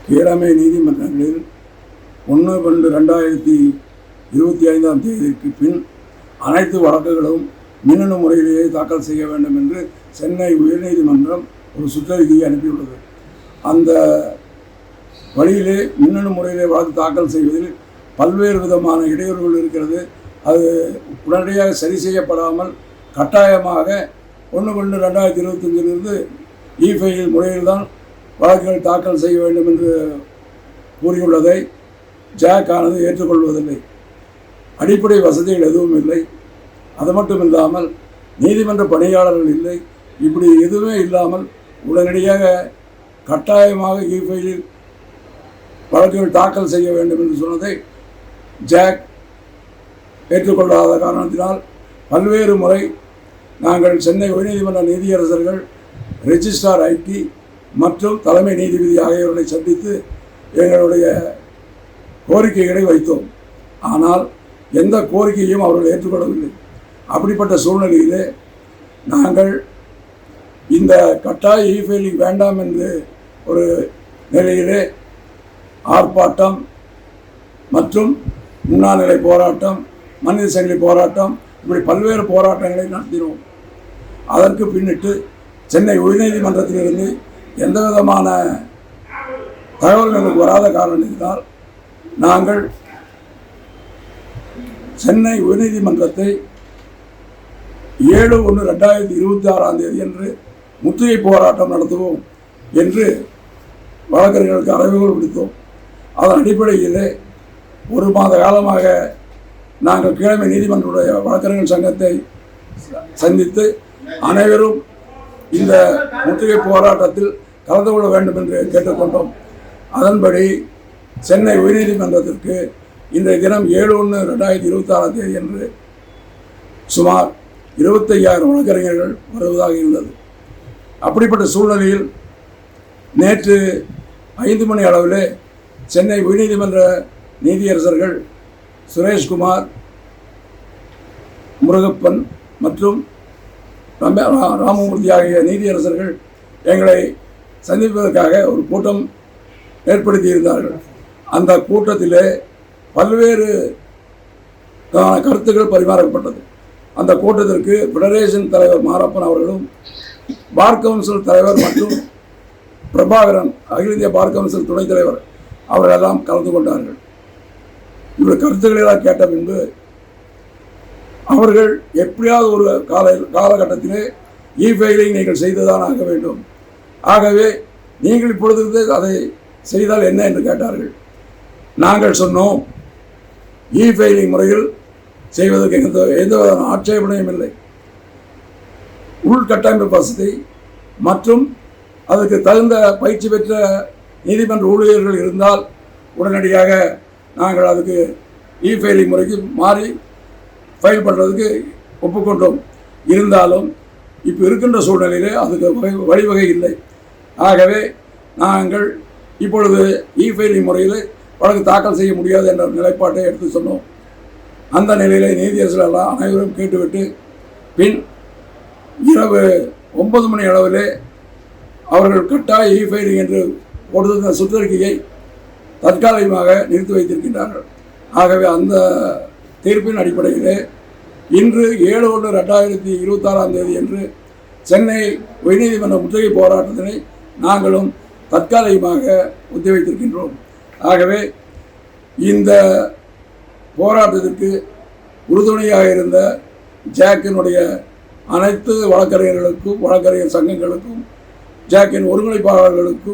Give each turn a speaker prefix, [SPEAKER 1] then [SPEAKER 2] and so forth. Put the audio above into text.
[SPEAKER 1] கீழமை நீதிமன்றங்களில் 1/2/2025 பின் அனைத்து வழக்குகளும் மின்னணு முறையிலேயே தாக்கல் செய்ய வேண்டும் என்று சென்னை உயர்நீதிமன்றம் ஒரு சுற்றறிக்கையை அனுப்பியுள்ளது. அந்த வழியிலே மின்னணு முறையிலே வழக்கு தாக்கல் செய்வதில் பல்வேறு விதமான இடையூறுகள் இருக்கிறது. அது உடனடியாக சரி செய்யப்படாமல் கட்டாயமாக 1/2/2025 இ-ஃபைல் முறையில்தான் வழக்குகள் தாக்கல் செய்ய வேண்டும் என்று கூறியுள்ளதை ஜாக் ஆனது ஏற்றுக்கொள்வதில்லை. அடிப்படை வசதிகள் எதுவும் இல்லை. அது மட்டும் இல்லாமல் நீதிமன்ற பணியாளர்கள் இல்லை. இப்படி எதுவுமே இல்லாமல் உடனடியாக கட்டாயமாக இ-ஃபைலில் வழக்குகள் தாக்கல் செய்ய வேண்டும் என்று சொன்னதை ஜாக் ஏற்றுக்கொள்ளாத காரணத்தினால் பல்வேறு முறை நாங்கள் சென்னை உயர்நீதிமன்ற நீதியரசர்கள், ரெஜிஸ்ட்ரார் ஐடி மற்றும் தலைமை நீதிபதி ஆகியோரை சந்தித்து எங்களுடைய கோரிக்கைகளை வைத்தோம். ஆனால் எந்த கோரிக்கையும் அவர்கள் ஏற்றுக்கொள்ளவில்லை. அப்படிப்பட்ட சூழ்நிலையிலே நாங்கள் இந்த கட்டாய இ-ஃபைலிங் வேண்டாம் என்று ஒரு நிலையிலே ஆர்ப்பாட்டம் மற்றும் உண்ணாநிலை போராட்டம், மனித சங்கிலி போராட்டம், இப்படி பல்வேறு போராட்டங்களை நடத்தினோம். அதற்கு பின்னிட்டு சென்னை உயர்நீதிமன்றத்திலிருந்து எந்த விதமான தகவல்களுக்கு வராத காரணத்தினால் நாங்கள் சென்னை உயர்நீதிமன்றத்தை 7/1/2026 என்று முற்றுகை போராட்டம் நடத்துவோம் என்று வழக்கறிஞர்களுக்கு அறைகூவல் விடுத்தோம். அதன் அடிப்படையிலே ஒரு மாத காலமாக நாங்கள் கீழமை நீதிமன்றத்துடைய வழக்கறிஞர் சங்கத்தை சந்தித்து அனைவரும் இந்த முற்றுகை போராட்டத்தில் கலந்து கொள்ள வேண்டும் என்று கேட்டுக்கொண்டோம். அதன்படி சென்னை உயர்நீதிமன்றத்திற்கு இன்றைய தினம் 7/1/2026 என்று சுமார் 25,000 வழக்கறிஞர்கள் வருவதாக இருந்தது. அப்படிப்பட்ட சூழ்நிலையில் நேற்று 5 மணி அளவிலே சென்னை உயர்நீதிமன்ற நீதியரசர்கள் சுரேஷ்குமார், முருகப்பன் மற்றும் ராமமூர்த்தி ஆகிய நீதியரசர்கள் எங்களை சந்திப்பதற்காக ஒரு கூட்டம் ஏற்படுத்தியிருந்தார்கள். அந்த கூட்டத்திலே பல்வேறு கருத்துக்கள் பரிமாறப்பட்டது. அந்த கூட்டத்திற்கு ஃபெடரேஷன் தலைவர் மாரப்பன் அவர்களும், பார் கவுன்சில் தலைவர் மற்றும் பிரபாகரன், அகில இந்திய பார் கவுன்சில் துணைத் தலைவர் அவர்களெல்லாம் கலந்து கொண்டார்கள். இவருடைய கருத்துக்களெல்லாம் கேட்ட பின்பு அவர்கள் எப்படியாவது ஒரு காலகட்டத்திலே இ-ஃபைலிங் நீங்கள் செய்துதான் ஆக வேண்டும். ஆகவே நீங்கள் இப்பொழுது அதை செய்தால் என்ன என்று கேட்டார்கள். நாங்கள் சொன்னோம், இ-ஃபைலிங் முறையில் செய்வதற்கு எந்த ஆட்சேபனையும் இல்லை. உள்கட்டமைப்பு வசதி மற்றும் அதற்கு தகுந்த பயிற்சி பெற்ற நீதிமன்ற ஊழியர்கள் இருந்தால் உடனடியாக நாங்கள் அதுக்கு இ-ஃபைலிங் முறைக்கு மாறி ஃபைல் பண்ணுறதுக்கு ஒப்புக்கொண்டோம். இருந்தாலும் இப்போ இருக்கின்ற சூழ்நிலையிலே அதுக்கு வழிவகை இல்லை. ஆகவே நாங்கள் இப்பொழுது இ-ஃபைலிங் முறையில் வழக்கு தாக்கல் செய்ய முடியாது என்ற நிலைப்பாட்டை எடுத்து சொன்னோம். அந்த நிலையில் நீதியரசர்கள் எல்லாம் அனைவரும் கேட்டுவிட்டு பின் இரவு 9 மணி அளவிலே அவர்கள் கட்டாய இ-ஃபைலிங் என்று கொடுத்த சுற்றறிக்கையை தற்காலிகமாக நிறுத்தி வைத்திருக்கின்றார்கள். ஆகவே அந்த தீர்ப்பின் அடிப்படையிலே இன்று 7/1/2026 என்று சென்னை உயர்நீதிமன்ற முற்றுகை போராட்டத்தினை நாங்களும் தற்காலிகமாக ஒத்திவைத்திருக்கின்றோம். ஆகவே இந்த போராட்டத்திற்கு உறுதுணையாக இருந்த ஜாக்கினுடைய அனைத்து வழக்கறிஞர்களுக்கும், வழக்கறிஞர் சங்கங்களுக்கும், ஜாக்கின் ஒருங்கிணைப்பாளர்களுக்கும்